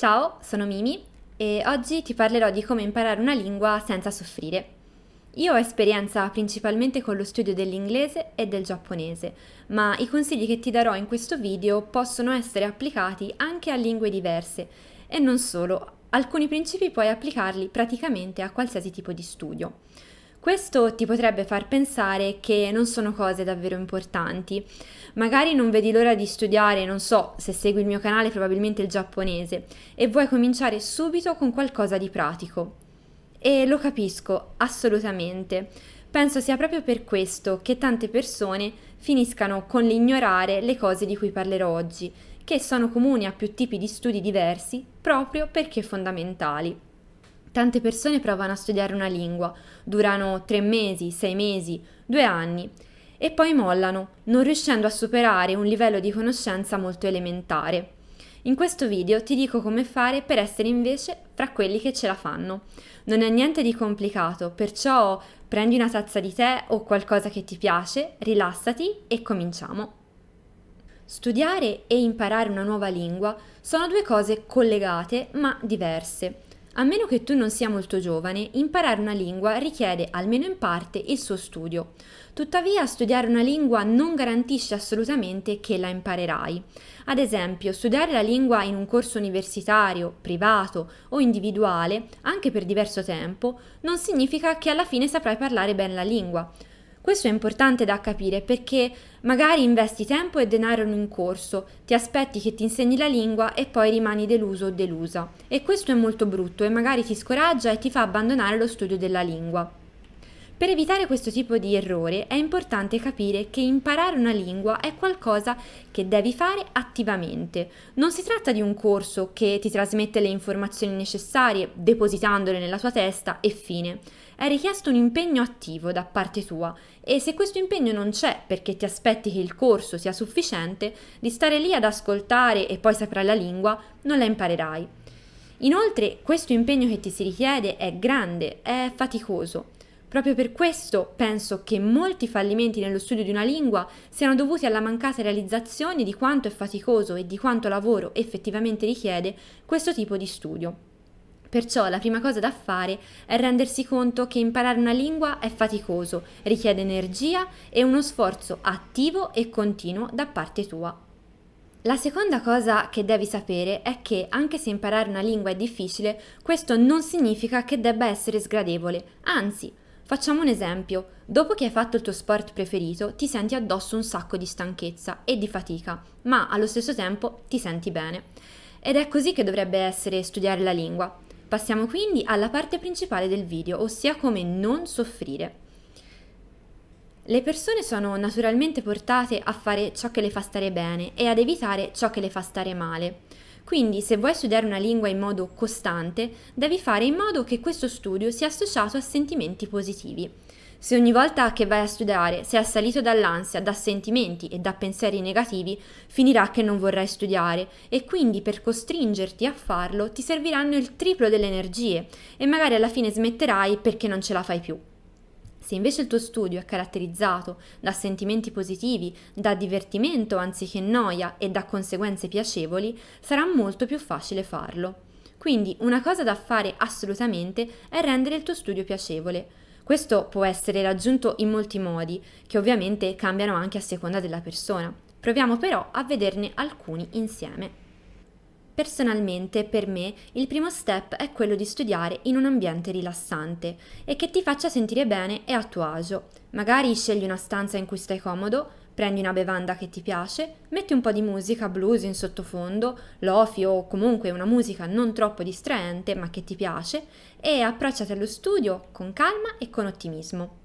Ciao, sono Mimi e oggi ti parlerò di come imparare una lingua senza soffrire. Io ho esperienza principalmente con lo studio dell'inglese e del giapponese, ma i consigli che ti darò in questo video possono essere applicati anche a lingue diverse e non solo. Alcuni principi puoi applicarli praticamente a qualsiasi tipo di studio. Questo ti potrebbe far pensare che non sono cose davvero importanti. Magari non vedi l'ora di studiare, non so, se segui il mio canale probabilmente il giapponese, e vuoi cominciare subito con qualcosa di pratico. E lo capisco, assolutamente. Penso sia proprio per questo che tante persone finiscano con l'ignorare le cose di cui parlerò oggi, che sono comuni a più tipi di studi diversi proprio perché fondamentali. Tante persone provano a studiare una lingua, durano 3 mesi, 6 mesi, 2 anni e poi mollano, non riuscendo a superare un livello di conoscenza molto elementare. In questo video ti dico come fare per essere invece fra quelli che ce la fanno. Non è niente di complicato, perciò prendi una tazza di tè o qualcosa che ti piace, rilassati e cominciamo. Studiare e imparare una nuova lingua sono due cose collegate ma diverse. A meno che tu non sia molto giovane, imparare una lingua richiede, almeno in parte, il suo studio. Tuttavia, studiare una lingua non garantisce assolutamente che la imparerai. Ad esempio, studiare la lingua in un corso universitario, privato o individuale, anche per diverso tempo, non significa che alla fine saprai parlare bene la lingua. Questo è importante da capire perché magari investi tempo e denaro in un corso, ti aspetti che ti insegni la lingua e poi rimani deluso o delusa. E questo è molto brutto e magari ti scoraggia e ti fa abbandonare lo studio della lingua. Per evitare questo tipo di errore è importante capire che imparare una lingua è qualcosa che devi fare attivamente. Non si tratta di un corso che ti trasmette le informazioni necessarie, depositandole nella tua testa e fine. È richiesto un impegno attivo da parte tua e se questo impegno non c'è perché ti aspetti che il corso sia sufficiente, di stare lì ad ascoltare e poi saprai la lingua, non la imparerai. Inoltre, questo impegno che ti si richiede è grande, è faticoso. Proprio per questo penso che molti fallimenti nello studio di una lingua siano dovuti alla mancata realizzazione di quanto è faticoso e di quanto lavoro effettivamente richiede questo tipo di studio. Perciò la prima cosa da fare è rendersi conto che imparare una lingua è faticoso, richiede energia e uno sforzo attivo e continuo da parte tua. La seconda cosa che devi sapere è che anche se imparare una lingua è difficile, questo non significa che debba essere sgradevole, anzi. Facciamo un esempio. Dopo che hai fatto il tuo sport preferito, ti senti addosso un sacco di stanchezza e di fatica, ma allo stesso tempo ti senti bene. Ed è così che dovrebbe essere studiare la lingua. Passiamo quindi alla parte principale del video, ossia come non soffrire. Le persone sono naturalmente portate a fare ciò che le fa stare bene e ad evitare ciò che le fa stare male. Quindi, se vuoi studiare una lingua in modo costante, devi fare in modo che questo studio sia associato a sentimenti positivi. Se ogni volta che vai a studiare sei assalito dall'ansia, da sentimenti e da pensieri negativi, finirà che non vorrai studiare e quindi per costringerti a farlo ti serviranno il triplo delle energie e magari alla fine smetterai perché non ce la fai più. Se invece il tuo studio è caratterizzato da sentimenti positivi, da divertimento anziché noia e da conseguenze piacevoli, sarà molto più facile farlo. Quindi una cosa da fare assolutamente è rendere il tuo studio piacevole. Questo può essere raggiunto in molti modi, che ovviamente cambiano anche a seconda della persona. Proviamo però a vederne alcuni insieme. Personalmente, per me, il primo step è quello di studiare in un ambiente rilassante e che ti faccia sentire bene e a tuo agio. Magari scegli una stanza in cui stai comodo, prendi una bevanda che ti piace, metti un po' di musica blues in sottofondo, lofi o comunque una musica non troppo distraente ma che ti piace e approcciati allo studio con calma e con ottimismo.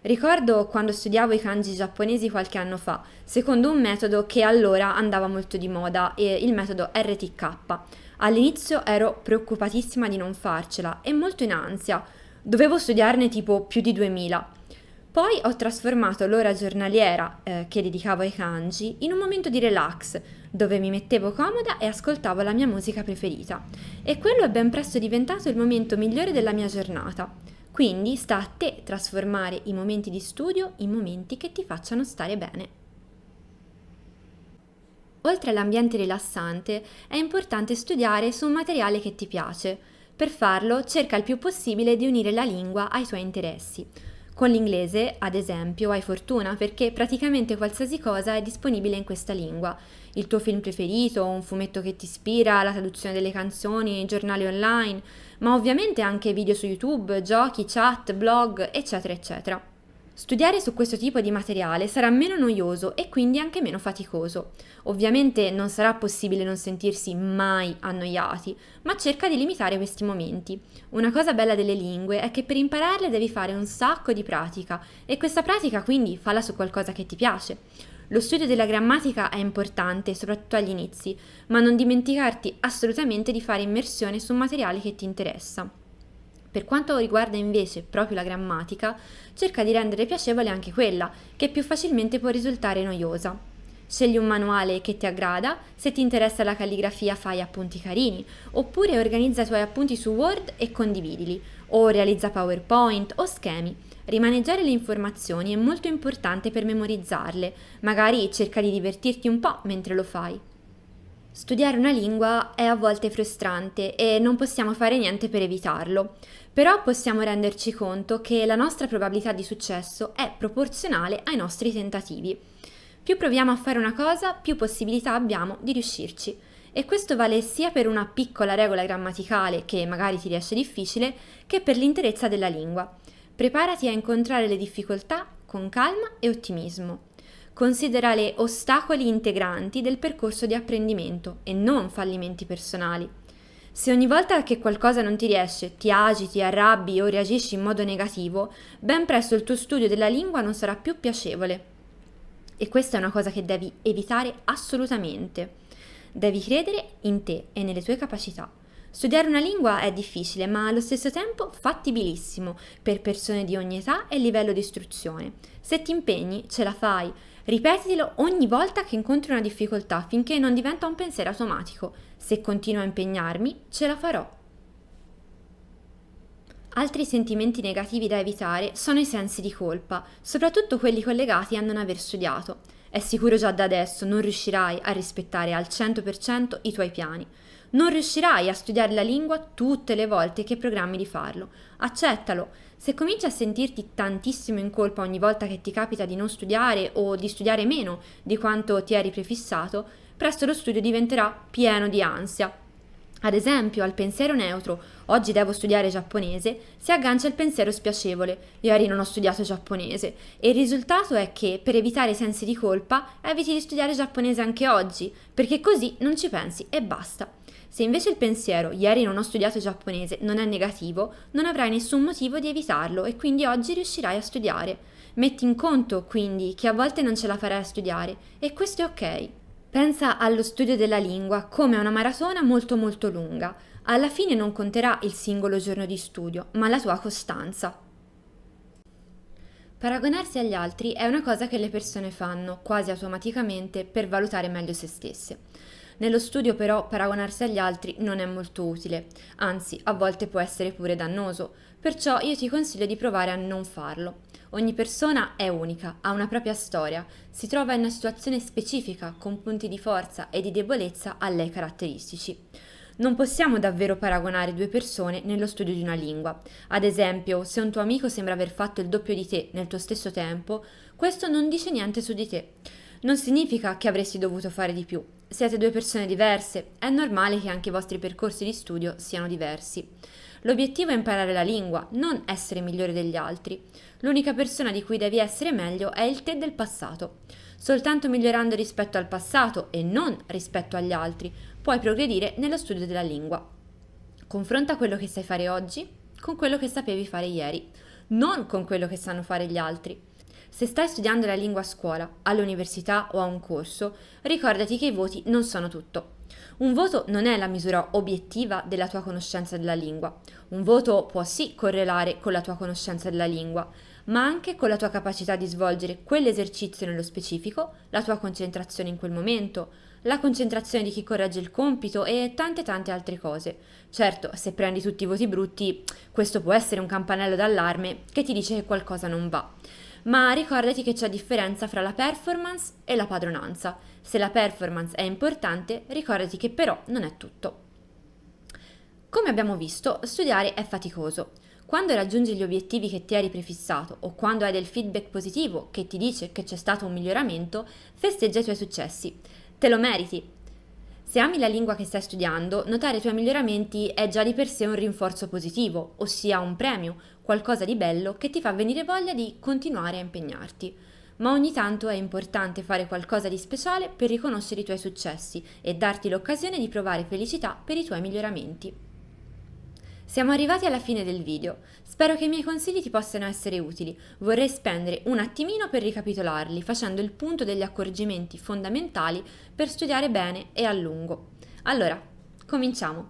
Ricordo quando studiavo i kanji giapponesi qualche anno fa, secondo un metodo che allora andava molto di moda, il metodo RTK. All'inizio ero preoccupatissima di non farcela e molto in ansia. Dovevo studiarne tipo più di 2000. Poi ho trasformato l'ora giornaliera che dedicavo ai kanji in un momento di relax, dove mi mettevo comoda e ascoltavo la mia musica preferita. E quello è ben presto diventato il momento migliore della mia giornata. Quindi sta a te trasformare i momenti di studio in momenti che ti facciano stare bene. Oltre all'ambiente rilassante, è importante studiare su un materiale che ti piace. Per farlo, cerca il più possibile di unire la lingua ai tuoi interessi. Con l'inglese, ad esempio, hai fortuna perché praticamente qualsiasi cosa è disponibile in questa lingua. Il tuo film preferito, un fumetto che ti ispira, la traduzione delle canzoni, giornali online, ma ovviamente anche video su YouTube, giochi, chat, blog, eccetera, eccetera. Studiare su questo tipo di materiale sarà meno noioso e quindi anche meno faticoso. Ovviamente non sarà possibile non sentirsi mai annoiati, ma cerca di limitare questi momenti. Una cosa bella delle lingue è che per impararle devi fare un sacco di pratica e questa pratica quindi falla su qualcosa che ti piace. Lo studio della grammatica è importante, soprattutto agli inizi, ma non dimenticarti assolutamente di fare immersione su un materiale che ti interessa. Per quanto riguarda invece proprio la grammatica, cerca di rendere piacevole anche quella, che più facilmente può risultare noiosa. Scegli un manuale che ti aggrada, se ti interessa la calligrafia fai appunti carini, oppure organizza i tuoi appunti su Word e condividili, o realizza PowerPoint o schemi. Rimaneggiare le informazioni è molto importante per memorizzarle, magari cerca di divertirti un po' mentre lo fai. Studiare una lingua è a volte frustrante e non possiamo fare niente per evitarlo, però possiamo renderci conto che la nostra probabilità di successo è proporzionale ai nostri tentativi. Più proviamo a fare una cosa, più possibilità abbiamo di riuscirci. E questo vale sia per una piccola regola grammaticale che magari ti riesce difficile, che per l'interezza della lingua. Preparati a incontrare le difficoltà con calma e ottimismo. Considera le ostacoli integranti del percorso di apprendimento e non fallimenti personali. Se ogni volta che qualcosa non ti riesce ti agiti, arrabbi o reagisci in modo negativo, ben presto il tuo studio della lingua non sarà più piacevole. E questa è una cosa che devi evitare assolutamente. Devi credere in te e nelle tue capacità. Studiare una lingua è difficile, ma allo stesso tempo fattibilissimo per persone di ogni età e livello di istruzione. Se ti impegni, ce la fai. Ripetitelo ogni volta che incontri una difficoltà finché non diventa un pensiero automatico. Se continuo a impegnarmi, ce la farò. Altri sentimenti negativi da evitare sono i sensi di colpa, soprattutto quelli collegati a non aver studiato. È sicuro già da adesso non riuscirai a rispettare al 100% i tuoi piani. Non riuscirai a studiare la lingua tutte le volte che programmi di farlo. Accettalo. Se cominci a sentirti tantissimo in colpa ogni volta che ti capita di non studiare o di studiare meno di quanto ti eri prefissato, presto lo studio diventerà pieno di ansia. Ad esempio, al pensiero neutro, oggi devo studiare giapponese, si aggancia il pensiero spiacevole, ieri non ho studiato giapponese, e il risultato è che, per evitare i sensi di colpa, eviti di studiare giapponese anche oggi, perché così non ci pensi e basta. Se invece il pensiero, ieri non ho studiato giapponese, non è negativo, non avrai nessun motivo di evitarlo e quindi oggi riuscirai a studiare. Metti in conto, quindi, che a volte non ce la farai a studiare, e questo è ok. Pensa allo studio della lingua come a una maratona molto molto lunga. Alla fine non conterà il singolo giorno di studio, ma la tua costanza. Paragonarsi agli altri è una cosa che le persone fanno quasi automaticamente per valutare meglio se stesse. Nello studio però paragonarsi agli altri non è molto utile, anzi a volte può essere pure dannoso, perciò io ti consiglio di provare a non farlo. Ogni persona è unica, ha una propria storia, si trova in una situazione specifica con punti di forza e di debolezza a lei caratteristici. Non possiamo davvero paragonare due persone nello studio di una lingua. Ad esempio, se un tuo amico sembra aver fatto il doppio di te nel tuo stesso tempo, questo non dice niente su di te. Non significa che avresti dovuto fare di più. Siete due persone diverse, è normale che anche i vostri percorsi di studio siano diversi. L'obiettivo è imparare la lingua, non essere migliore degli altri. L'unica persona di cui devi essere meglio è il te del passato. Soltanto migliorando rispetto al passato e non rispetto agli altri puoi progredire nello studio della lingua. Confronta quello che sai fare oggi con quello che sapevi fare ieri, non con quello che sanno fare gli altri. Se stai studiando la lingua a scuola, all'università o a un corso, ricordati che i voti non sono tutto. Un voto non è la misura obiettiva della tua conoscenza della lingua. Un voto può sì correlare con la tua conoscenza della lingua, ma anche con la tua capacità di svolgere quell'esercizio nello specifico, la tua concentrazione in quel momento, la concentrazione di chi corregge il compito e tante altre cose. Certo, se prendi tutti i voti brutti, questo può essere un campanello d'allarme che ti dice che qualcosa non va. Ma ricordati che c'è differenza fra la performance e la padronanza. Se la performance è importante, ricordati che però non è tutto. Come abbiamo visto, studiare è faticoso. Quando raggiungi gli obiettivi che ti eri prefissato o quando hai del feedback positivo che ti dice che c'è stato un miglioramento, festeggia i tuoi successi. Te lo meriti. Se ami la lingua che stai studiando, notare i tuoi miglioramenti è già di per sé un rinforzo positivo, ossia un premio, qualcosa di bello che ti fa venire voglia di continuare a impegnarti. Ma ogni tanto è importante fare qualcosa di speciale per riconoscere i tuoi successi e darti l'occasione di provare felicità per i tuoi miglioramenti. Siamo arrivati alla fine del video. Spero che i miei consigli ti possano essere utili. Vorrei spendere un attimino per ricapitolarli, facendo il punto degli accorgimenti fondamentali per studiare bene e a lungo. Allora, cominciamo.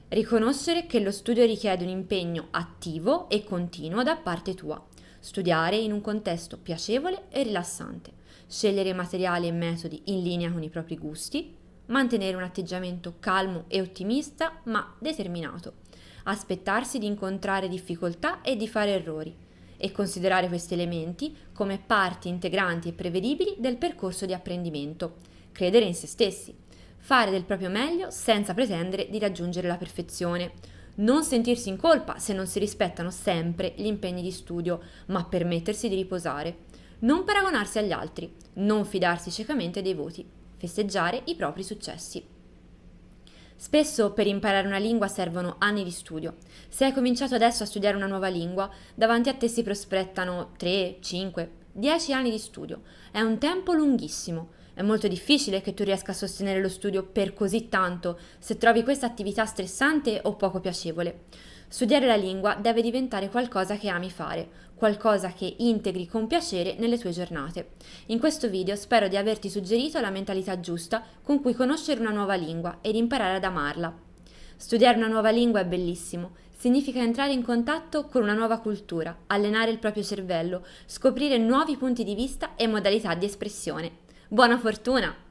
Riconoscere che lo studio richiede un impegno attivo e continuo da parte tua. Studiare in un contesto piacevole e rilassante. Scegliere materiali e metodi in linea con i propri gusti. Mantenere un atteggiamento calmo e ottimista, ma determinato. Aspettarsi di incontrare difficoltà e di fare errori e considerare questi elementi come parti integranti e prevedibili del percorso di apprendimento. Credere in se stessi. Fare del proprio meglio senza pretendere di raggiungere la perfezione. Non sentirsi in colpa se non si rispettano sempre gli impegni di studio, ma permettersi di riposare. Non paragonarsi agli altri. Non fidarsi ciecamente dei voti. Festeggiare i propri successi. Spesso per imparare una lingua servono anni di studio. Se hai cominciato adesso a studiare una nuova lingua, davanti a te si prospettano 3, 5, 10 anni di studio. È un tempo lunghissimo. È molto difficile che tu riesca a sostenere lo studio per così tanto se trovi questa attività stressante o poco piacevole. Studiare la lingua deve diventare qualcosa che ami fare, qualcosa che integri con piacere nelle tue giornate. In questo video spero di averti suggerito la mentalità giusta con cui conoscere una nuova lingua ed imparare ad amarla. Studiare una nuova lingua è bellissimo, significa entrare in contatto con una nuova cultura, allenare il proprio cervello, scoprire nuovi punti di vista e modalità di espressione. Buona fortuna!